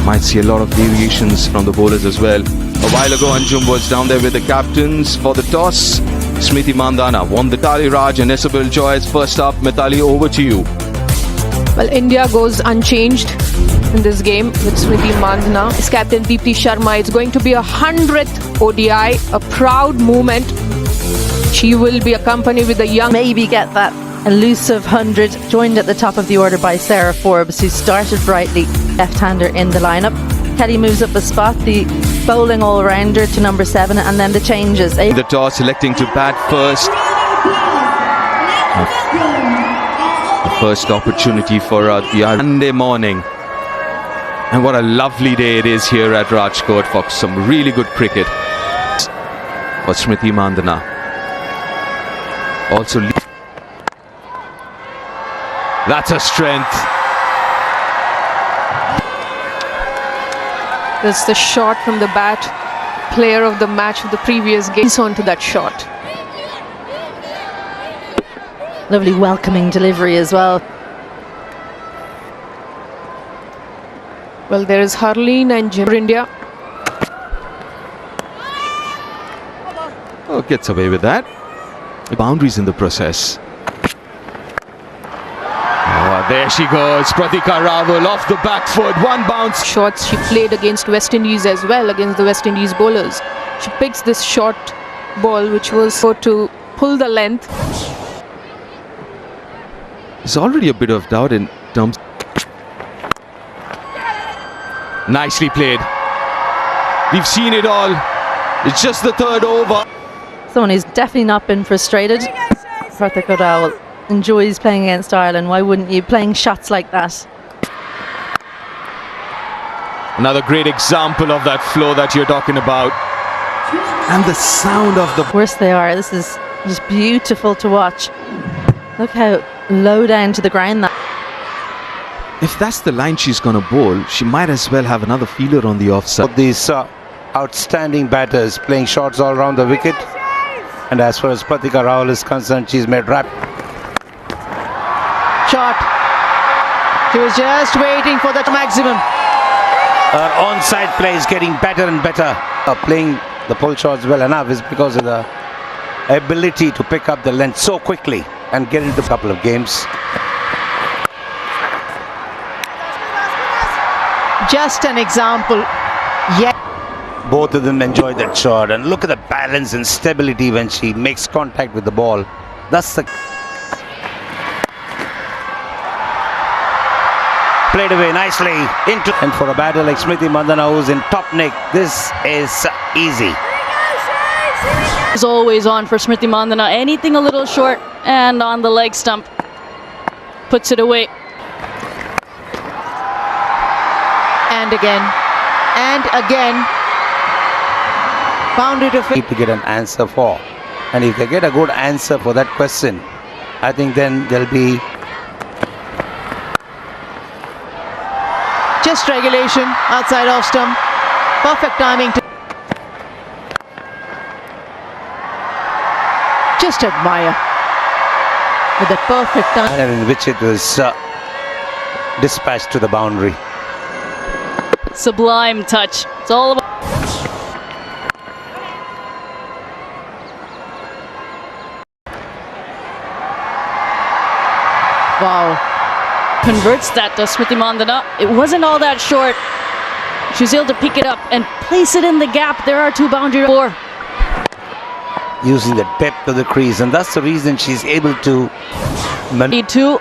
Might see a lot of variations from the bowlers as well. A while ago, Anjum was down there with the captains for the toss. Smriti Mandhana won the Mithali Raj and Isabel Joyce. First up, Mithali, over to you. Well, India goes unchanged in this game with Smriti Mandhana. As captain Deepti Sharma, it's going to be 100th ODI, a proud moment. She will be accompanied with a young... Maybe get that elusive 100, joined at the top of the order by Sarah Forbes, who started brightly, left-hander in the lineup. Kelly moves up a spot, the bowling all-rounder to number 7, and then the changes. The toss, selecting to bat first. The first opportunity for the Monday morning. And what a lovely day it is here at Rajkot for some really good cricket. For Smriti Mandhana. Also, that's a strength. That's the shot from the bat. Player of the match of the previous game. He's on to that shot. Lovely welcoming delivery as well. Well, there is Harleen and Jim for India. Oh, gets away with that. Boundaries in the process. Oh, there she goes. Pratika Rawal off the back foot. One bounce. Shots she played against West Indies as well, against the West Indies bowlers. She picks this short ball, which was to pull the length. There's already a bit of doubt in terms. Nicely played. We've seen it all. It's just the third over. Someone who's definitely not been frustrated. Pratika Rawal enjoys playing against Ireland. Why wouldn't you? Playing shots like that. Another great example of that flow that you're talking about. And the sound of the... Of course they are. This is just beautiful to watch. Look how low down to the ground that. If that's the line she's going to bowl, she might as well have another feeler on the offside. These outstanding batters playing shots all around the wicket. And as far as Pratika Rawal is concerned, she's made rapid. Shot. She was just waiting for the maximum. Her onside play is getting better and better. Playing the pull shots well enough is because of the ability to pick up the length so quickly and get into a couple of games. Just an example. Yeah. Both of them enjoy that shot, and look at the balance and stability when she makes contact with the ball. That's the... Played away nicely into... And for a batter like Smriti Mandhana, who's in top nick, this is easy. Is always on for Smriti Mandhana. Anything a little short and on the leg stump. Puts it away. And again. And again. Boundary to get an answer for. And if they get a good answer for that question, I think then there'll be... Just regulation outside off stump. Perfect timing to... Just admire. With the perfect time. And in which it was dispatched to the boundary. Sublime touch. It's all about... Wow. Converts that to Smriti Mandhana. It wasn't all that short. She was able to pick it up and place it in the gap. There are two boundary four. Using the depth of the crease, and that's the reason she's able to... Need to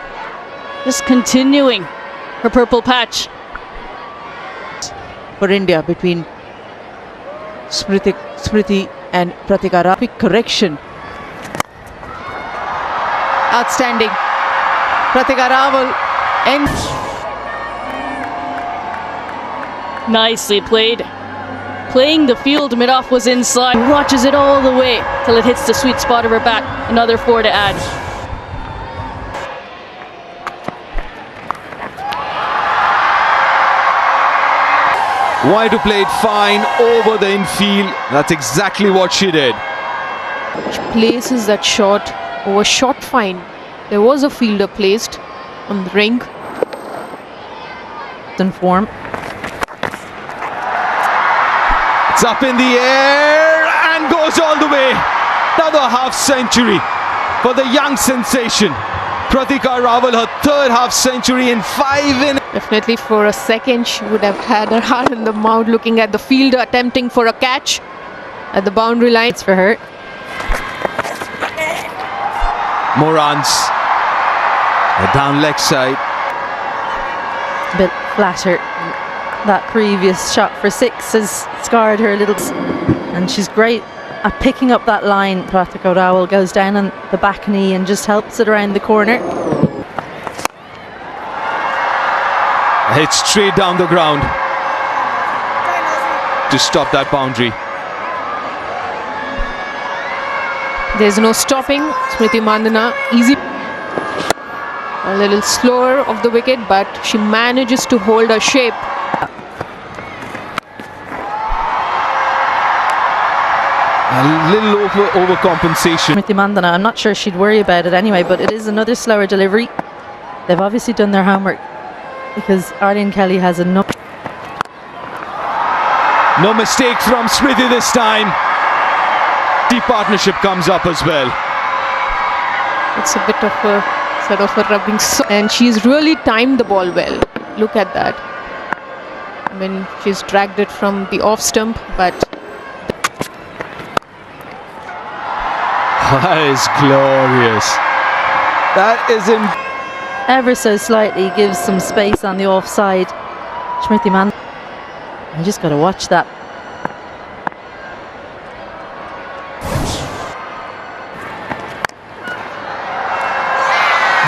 just continuing her purple patch. For India between Smriti and Pratika Rawal. Quick correction. Outstanding. Pratika Rawal and Nicely played. Playing the field, mid-off was inside. Watches it all the way till it hits the sweet spot of her bat. Another 4 to add. Why to play it fine over the infield? That's exactly what she did. She places that shot over short fine. There was a fielder placed on the ring. In form. It's up in the air and goes all the way. Another half century for the young sensation. Pratika Rawal, her third half century in 5 innings. Definitely for a second she would have had her heart in the mouth looking at the fielder attempting for a catch at the boundary line. It's for her. Morans down leg side. A bit flatter. That previous shot for 6 has scarred her a little, and she's great at picking up that line. Pratika Rawal goes down on the back knee and just helps it around the corner. Hit straight down the ground to stop that boundary. There's no stopping Smriti Mandhana. Easy. A little slower off the wicket, but she manages to hold her shape. A little overcompensation. Smriti Mandhana, I'm not sure she'd worry about it anyway, but it is another slower delivery. They've obviously done their homework because Arlene Kelly has enough. No mistake from Smriti this time. The partnership comes up as well. It's a bit of a sort of a rubbing, and she's really timed the ball well. Look at that. I mean, she's dragged it from the off stump, but that is glorious. That is Ever so slightly gives some space on the offside. Smriti Mandhana, you just got to watch that.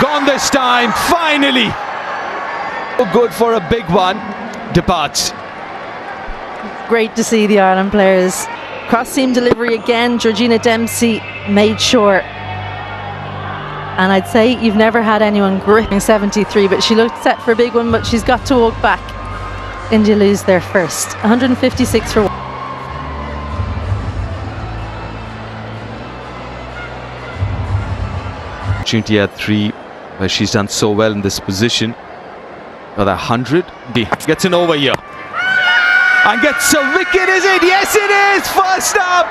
gone this time, finally. So good for a big one. Departs. Great to see the Ireland players. Cross seam delivery again. Georgina Dempsey made sure. And I'd say you've never had anyone gripping 73, but she looked set for a big one, but she's got to walk back. India lose their first. 156 for one. Opportunity at 3, where she's done so well in this position. Another 100. Gets an over here. And gets a wicket, is it? Yes, it is! First up!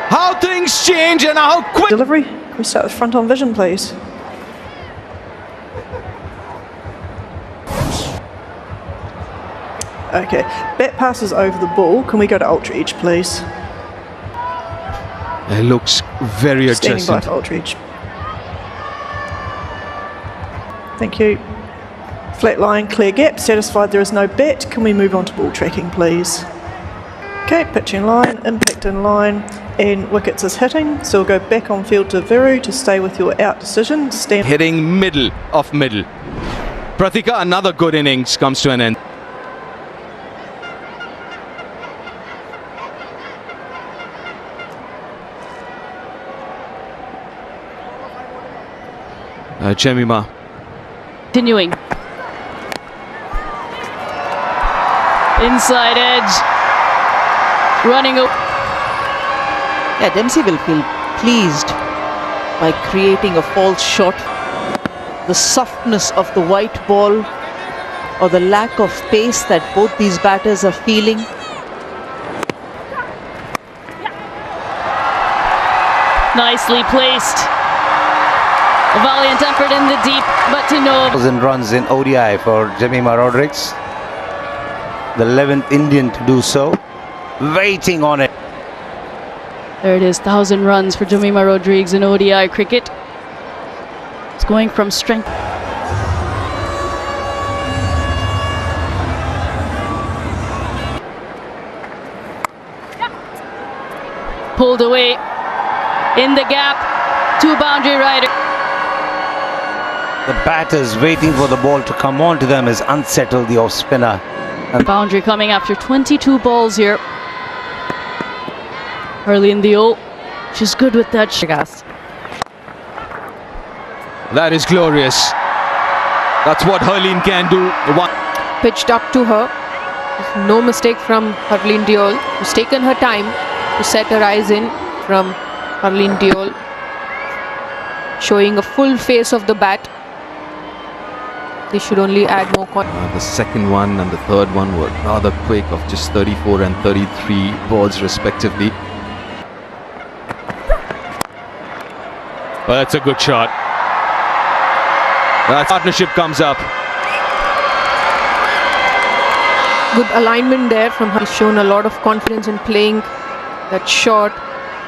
How things change and how quick. Delivery. Can we start with front on vision, please? Okay, bat passes over the ball. Can we go to ultra edge, please? It looks very Standing by adjacent. for ultra edge. Thank you. Flat line, clear gap. Satisfied there is no bat. Can we move on to ball tracking, please? Okay, pitch in line, impact in line, and wickets is hitting. So we'll go back on field to Viru to stay with your out decision. Stand. Hitting middle of middle. Pratika, another good innings comes to an end. Jemima. Continuing. Inside edge. Running up. Yeah, Dempsey will feel pleased by creating a false shot. The softness of the white ball or the lack of pace that both these batters are feeling. Nicely placed. A valiant effort in the deep, but to no. 1,000 runs in ODI for Jemima Rodrigues. The 11th Indian to do so. Waiting on it. There it is, 1,000 runs for Jemima Rodrigues in ODI cricket. It's going from strength. Pulled away in the gap, 2 boundary rider. The batters waiting for the ball to come on to them has unsettled the off spinner. Boundary coming after 22 balls here. Early in the O. She's good with that. That is glorious. That's what Harleen can do. Pitched up to her. No mistake from Harleen Deol, who's taken her time to set her eyes in from Harleen Deol, showing a full face of the bat. They should only add more. The second one and the third one were rather quick, of just 34 and 33 balls respectively. Well, that's a good shot. That partnership comes up. Good alignment there from her. He's shown a lot of confidence in playing that shot,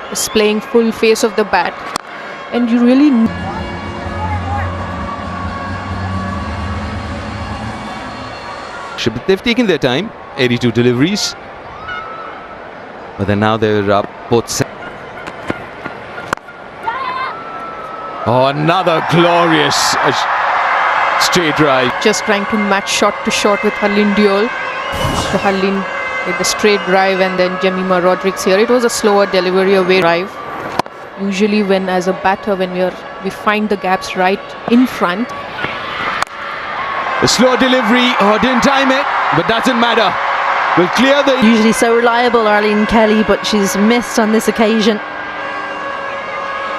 displaying full face of the bat. And you really... But they've taken their time, 82 deliveries. But then now they're up both set. Oh, another glorious straight drive. Just trying to match shot to shot with Harleen Deol. The Harleen with the straight drive and then Jemimah Rodrigues here. It was a slower delivery away drive. Usually when as a batter, when we find the gaps right in front. The slow delivery, didn't time it, but doesn't matter. We'll clear the... Usually so reliable, Arlene Kelly, but she's missed on this occasion.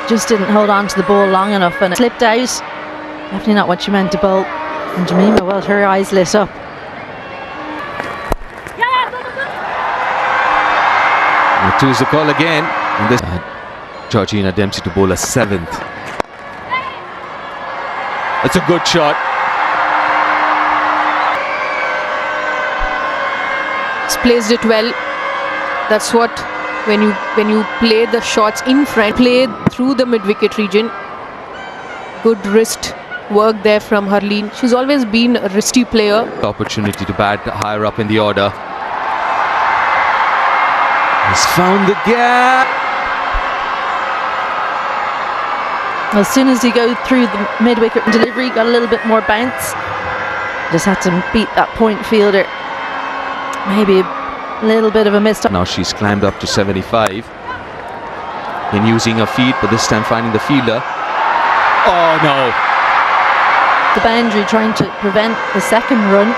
Just didn't hold on to the ball long enough and it slipped out. Definitely not what she meant to bowl. And Jemimah, well, her eyes lit up. And 2 is the call again. And this Georgina Dempsey to bowl a 7th. That's a good shot. Placed it well. That's what when you play the shots in front, play through the mid-wicket region. Good wrist work there from Harleen. She's always been a wristy player. Opportunity to bat higher up in the order. Has found the gap. As soon as he go through the mid-wicket delivery, got a little bit more bounce. Just had to beat that point fielder. Maybe a little bit of a miss. Now she's climbed up to 75. And using her feet, but this time finding the fielder. Oh no! The boundary, trying to prevent the second run.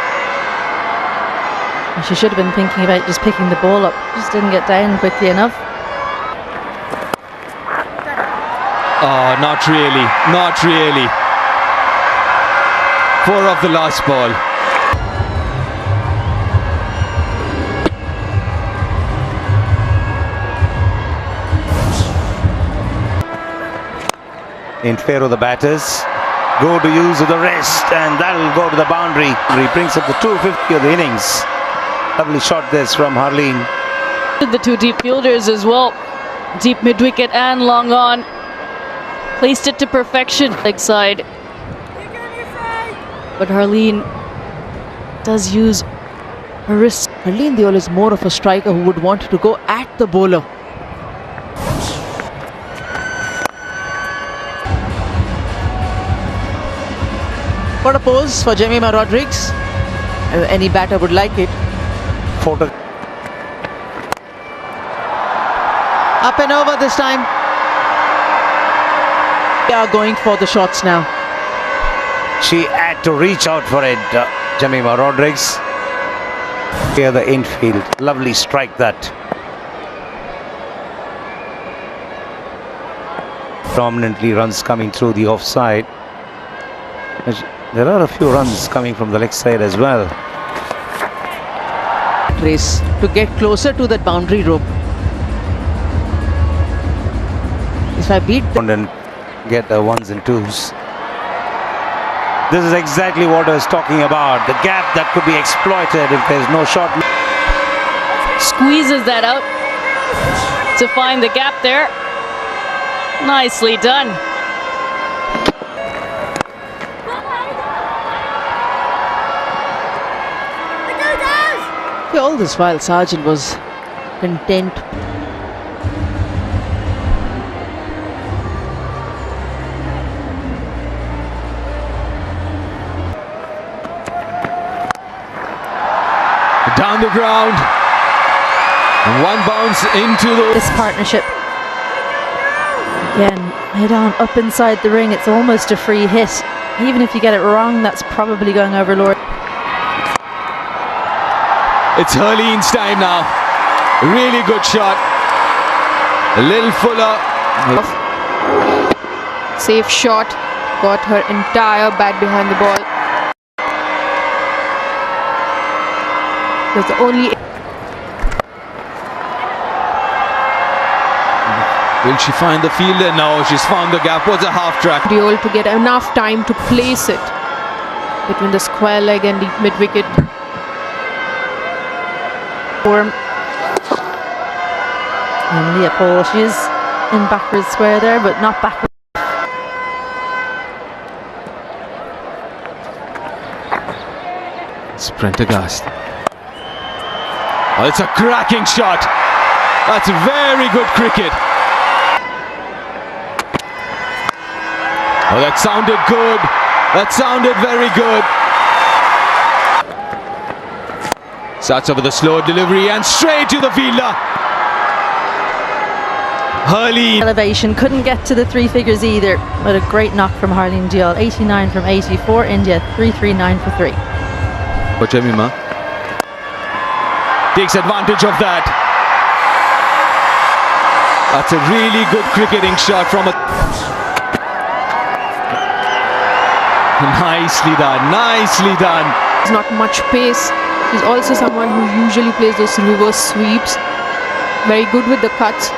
And she should have been thinking about just picking the ball up. Just didn't get down quickly enough. Oh, not really. Not really. 4 off the last ball. In favor of the batters. Go to use of the wrist and that'll go to the boundary. He brings up the 250 of the innings. Lovely shot this from Harleen. The 2 deep fielders as well. Deep mid-wicket and long on. Placed it to perfection. Leg side. But Harleen does use her wrist. Harleen Deol is more of a striker who would want to go at the bowler. What a pose for Jemimah Rodrigues. Any batter would like it. Photo. Up and over this time. They are going for the shots now. She had to reach out for it, Jemimah Rodrigues. Here the infield. Lovely strike that. Prominently runs coming through the offside. There are a few runs coming from the leg side as well. Race to get closer to that boundary rope. If I beat And get the 1s and 2s. This is exactly what I was talking about. The gap that could be exploited if there's no shot. Squeezes that out to find the gap there. Nicely done. all this while, Sargent was content. Down the ground. And one bounce into This partnership. Again, head on up inside the ring. It's almost a free hit. Even if you get it wrong, that's probably going over Lord. It's Harleen's time now. Really good shot. A little fuller. Safe shot. Got her entire bat behind the ball. That's the only. Will she find the fielder? No, she's found the gap. What's a half track? Diol to get enough time to place it between the square leg and the mid wicket. And Leah Paul, she is in backwards square there, but not backwards. Prendergast. Oh, it's a cracking shot. That's very good cricket. Oh, that sounded good. That sounded very good. Starts over the slow delivery and straight to the fielder. Harleen. Elevation, couldn't get to the three figures either, but a great knock from Harleen Diol. 89 from 84, India 339 for 3. But Jemimah takes advantage of that. That's a really good cricketing shot from a... Nicely done, nicely done. There's not much pace. She's also someone who usually plays those reverse sweeps. Very good with the cuts.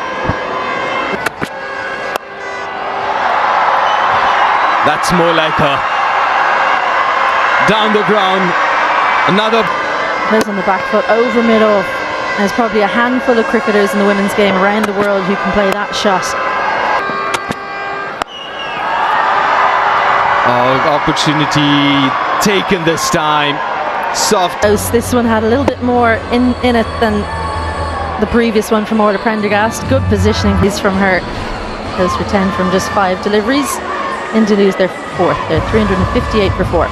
That's more like her. Down the ground. Another. Plays on the back foot, over mid-off. There's probably a handful of cricketers in the women's game around the world who can play that shot. Oh, opportunity taken this time. Soft. This one had a little bit more in it than the previous one from Orla Prendergast. Good positioning is from her. Goes for 10 from just 5 deliveries. India lose their fourth. They're 358 for 4.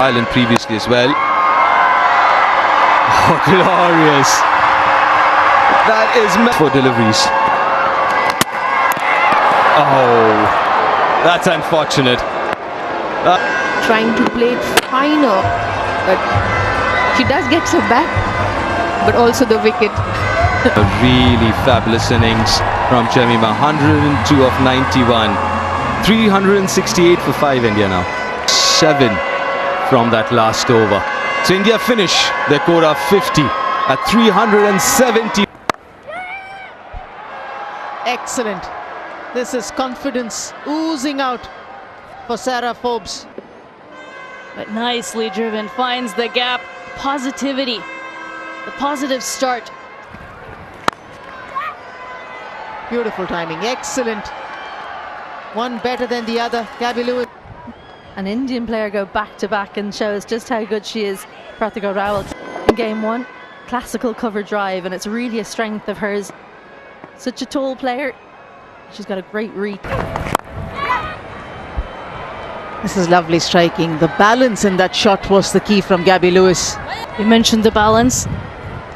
Ireland previously as well. Oh, glorious. That is for deliveries. Oh, that's unfortunate. Trying to play it finer, but she does get her back, but also the wicket. A really fabulous innings from Jemimah. 102 of 91. 368 for 5 India now. 7 from that last over. So India finish their quota 50 at 370. Excellent. This is confidence oozing out for Sarah Forbes. But nicely driven, finds the gap. Positivity, the positive start. Beautiful timing, excellent. One better than the other. Gabby Lewis. An Indian player go back to back and shows just how good she is. Pratika Rawal in game 1, classical cover drive, and it's really a strength of hers. Such a tall player. She's got a great reach. This is lovely striking. The balance in that shot was the key from Gabby Lewis. You mentioned the balance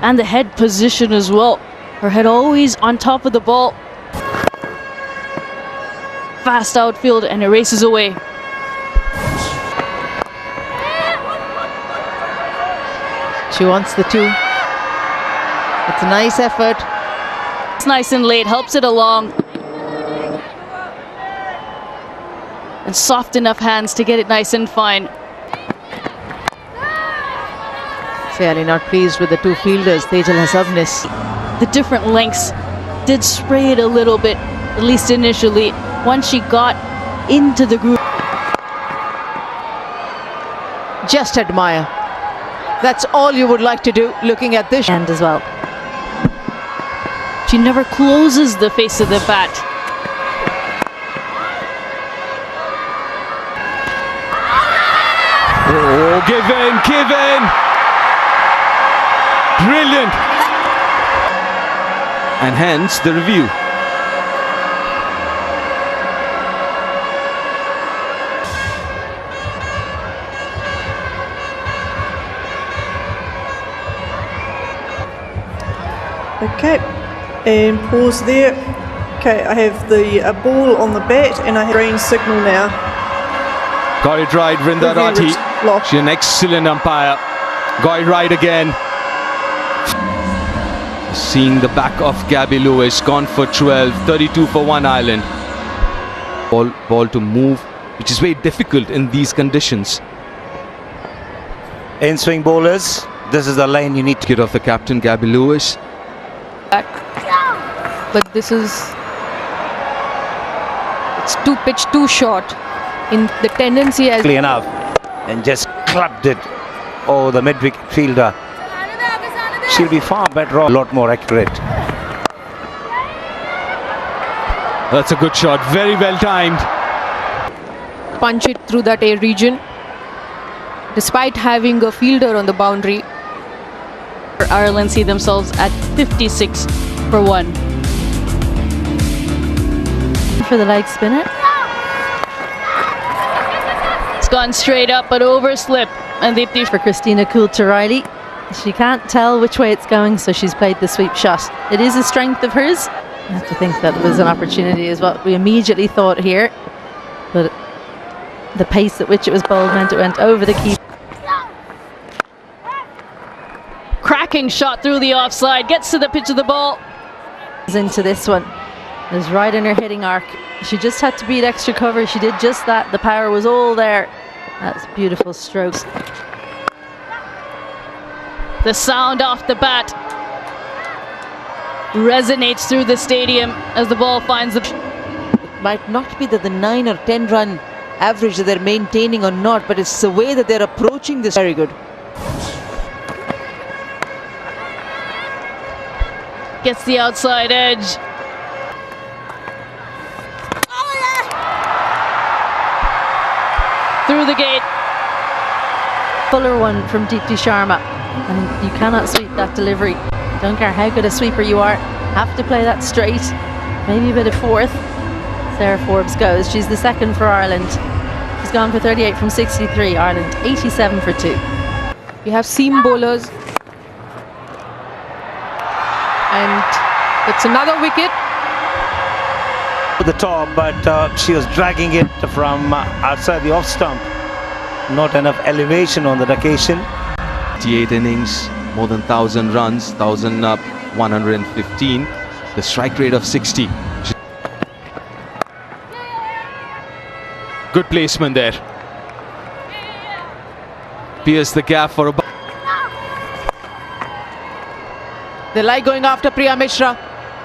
and the head position as well. Her head always on top of the ball. Fast outfield and it races away. She wants the 2. It's a nice effort. It's nice and late, helps it along. And soft enough hands to get it nice and fine. Fairly not pleased with the 2 fielders, Tejal Hasabnis. The different lengths did spray it a little bit, at least initially. Once she got into the groove. Just admire. That's all you would like to do looking at this. And as well. She never closes the face of the bat. Oh, give in. Brilliant. And hence the review. Okay, and pause there. Okay, I have the ball on the bat and I have green signal now. Got it right, Vrinda Review Rathi. lost. She's an excellent umpire. Got it right again. Seeing the back of Gabby Lewis, gone for 12, 32 for 1 Ireland. Ball to move, which is very difficult in these conditions. In swing bowlers, This is the line you need to Kid of the captain, Gabby Lewis. Back. But this is... It's too pitched too short. In the tendency as... quickly enough and just clubbed it. Oh, the mid-wicket fielder. She'll be far better off, a lot more accurate. That's a good shot. Very well timed. punch it through that air region. Despite having a fielder on the boundary, Ireland see themselves at 56 for 1. For the leg spinner. It's gone straight up but overslip, and Deepti For Christina Coulter-Riley. She can't tell which way it's going, so she's played the sweep shot. It is a strength of hers. I have to think that was an opportunity is what we immediately thought here. But the pace at which it was bowled meant it went over the keeper. cracking shot through the offside, gets to the pitch of the ball. Into this one. It was right in her hitting arc. She just had to beat extra cover. She did just that. The power was all there. That's beautiful strokes. The sound off the bat resonates through the stadium as the ball finds the... It might not be that the 9 or 10 run average that they're maintaining or not, but it's the way that they're approaching this. Very good. Gets the outside edge. Through the gate. Fuller one from Deepti Sharma. And you cannot sweep that delivery. Don't care how good a sweeper you are. Have to play that straight. Maybe a bit of fourth. Sarah Forbes goes. She's the second for Ireland. She's gone for 38 from 63. Ireland 87 for 2. we have seam bowlers. And it's another wicket. To the top, but she was dragging it from outside the off stump. Not enough elevation on that occasion. 58 innings, more than 1,000 runs, 1,115. The strike rate of 60. Good placement there. Pierce the gap for a... They like going after Priya Mishra,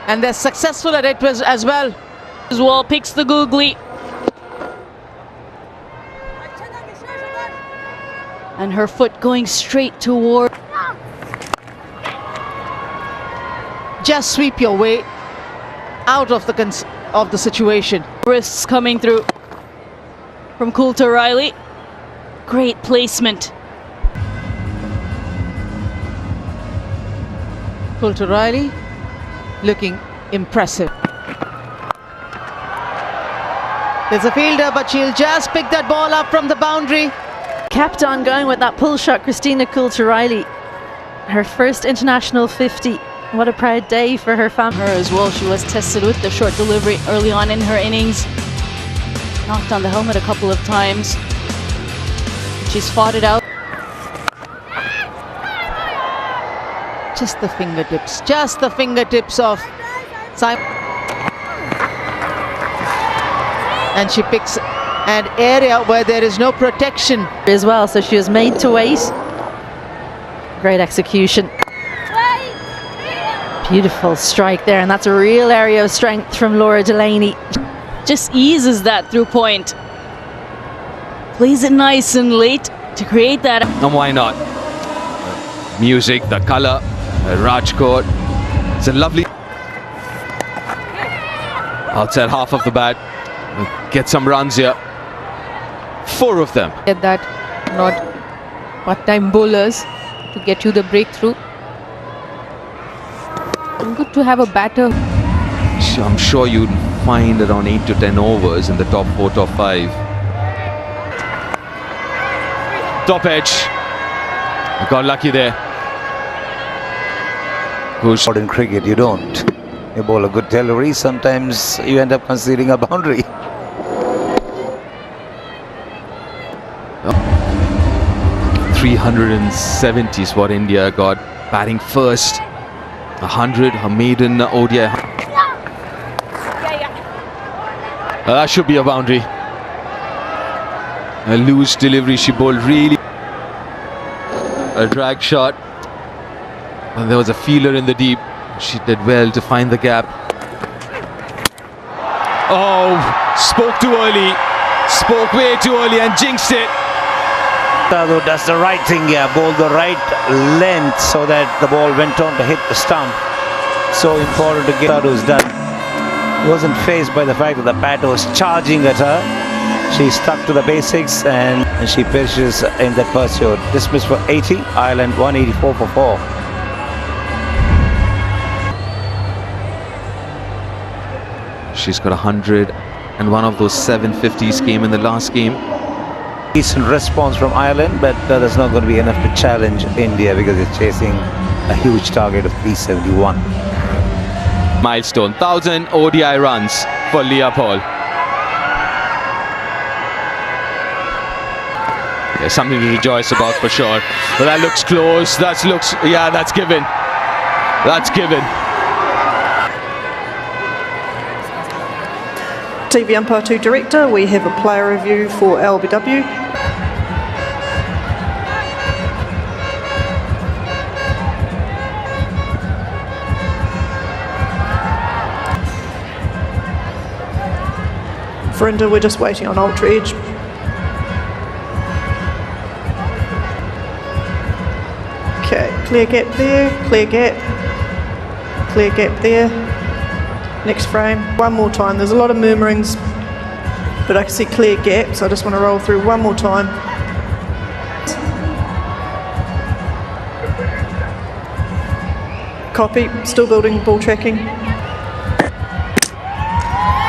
and they're successful at it as well. As well picks the googly. And her foot going straight toward. Just sweep your way out of the situation. Wrists coming through from Coulter-Riley. Great placement. Coulter-Riley looking impressive. There's a fielder, but she'll just pick that ball up from the boundary. Kept on going with that pull shot, Christina Coulter-Riley. Her first international 50. What a proud day for her family. Her as well. She was tested with the short delivery early on in her innings. Knocked on the helmet a couple of times. She's fought it out. Just the fingertips of Simon. And she picks an area where there is no protection. As well, so she was made to wait. Great execution. Beautiful strike there, and that's a real area of strength from Laura Delaney. Just eases that through point. Plays it nice and late to create that. And why not? Music, the colour, Rajkot. It's a lovely... Outside half of the bat. Get some runs here. 4 of them. Get that, not part-time bowlers to get you the breakthrough. And good to have a batter. I'm sure you'd find around 8 to 10 overs in the top 4, top 5. Top edge. Got lucky there. Who's Modern cricket, you don't. You bowl a good delivery, sometimes you end up conceding a boundary. Oh. 370 is what India got. Batting first. 100, her maiden ODI. That should be a boundary. A loose delivery, she bowled really. A drag shot. And there was a feeler in the deep. She did well to find the gap. Oh, spoke too early. Spoke way too early and jinxed it. Sadhu does the right thing here, bowled the right length so that the ball went on to hit the stump. So important to get Sadhu's done. He wasn't faced by the fact that the bat was charging at her. She stuck to the basics and she perishes in that pursuit. Dismissed for 80, Ireland 184 for 4. She's got 100 and one of those 750s came in the last game. Decent response from Ireland, but that's not going to be enough to challenge India because it's chasing a huge target of 371. Milestone, 1,000 ODI runs for Leah Paul. There's something to rejoice about for sure. But that looks close. That's given. That's given. TV Umpire 2 Director, we have a player review for LBW. For India, we're just waiting on Ultra Edge. Okay, clear gap there, clear gap there. Next frame, one more time. There's a lot of murmurings, but I can see clear gap, so I just want to roll through one more time. Copy, still building ball tracking.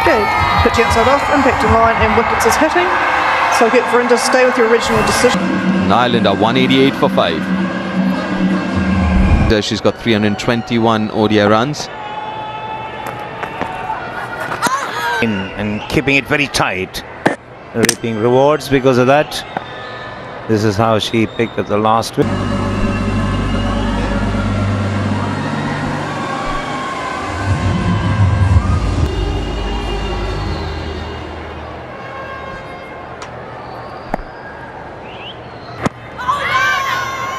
Okay, pitching outside off, impact in line, and wickets is hitting. So get Verinda to stay with your original decision. And Ireland are 188 for 5. She's got 321 ODI runs. And keeping it very tight, reaping rewards because of that. This is how she picked up the last win.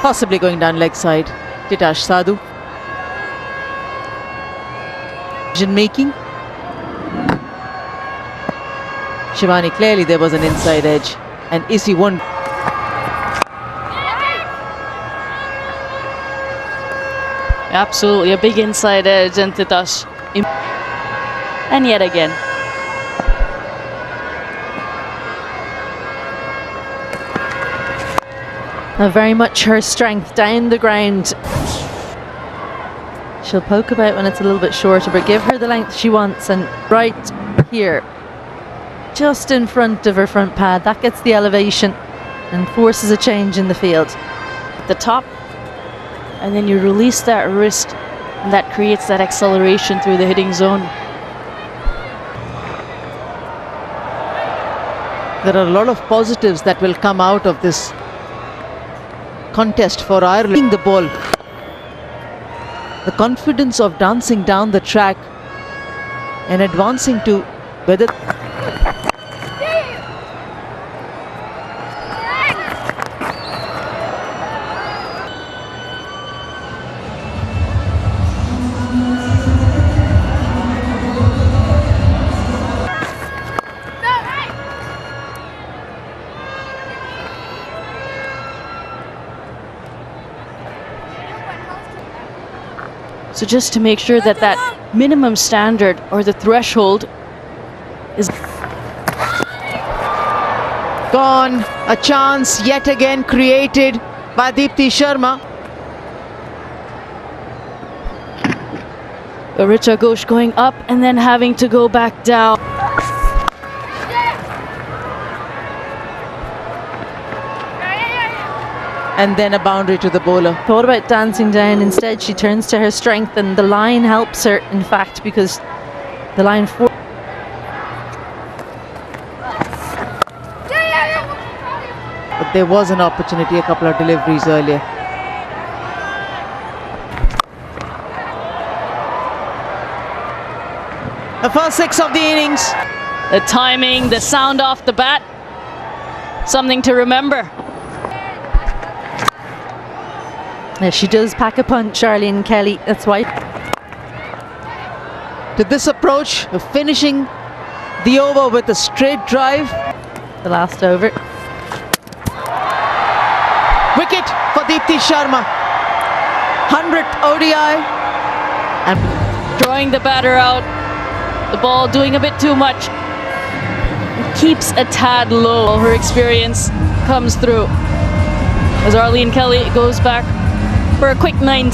Possibly going down leg side. Titash Sadhu. Decision making. Shivani, clearly there was an inside edge, and Issy won. Absolutely, a big inside edge, and Titash. And yet again. Very much her strength down the ground. She'll poke about when it's a little bit shorter, but give her the length she wants, and right here, just in front of her front pad, that gets the elevation and forces a change in the field. At the top, and then you release that wrist, and that creates that acceleration through the hitting zone. There are a lot of positives that will come out of this contest for Ireland. The ball, the confidence of dancing down the track and advancing to whether So just to make sure that that minimum standard or the threshold is gone. A chance yet again created by Deepti Sharma. Richa Ghosh going up and then having to go back down. And then a boundary to the bowler. Thought about dancing down, instead she turns to her strength, and the line helps her, in fact, because the line for But there was an opportunity, a couple of deliveries earlier. The first 6 of the innings. The timing, the sound off the bat, something to remember. Yeah, she does pack a punch, Arlene Kelly. That's why. To this approach of finishing the over with a straight drive. The last over. Wicket for Deepti Sharma. 100th ODI. And Drawing the batter out. The ball doing a bit too much. Keeps a tad low. Her experience comes through as Arlene Kelly goes back for a quick 19.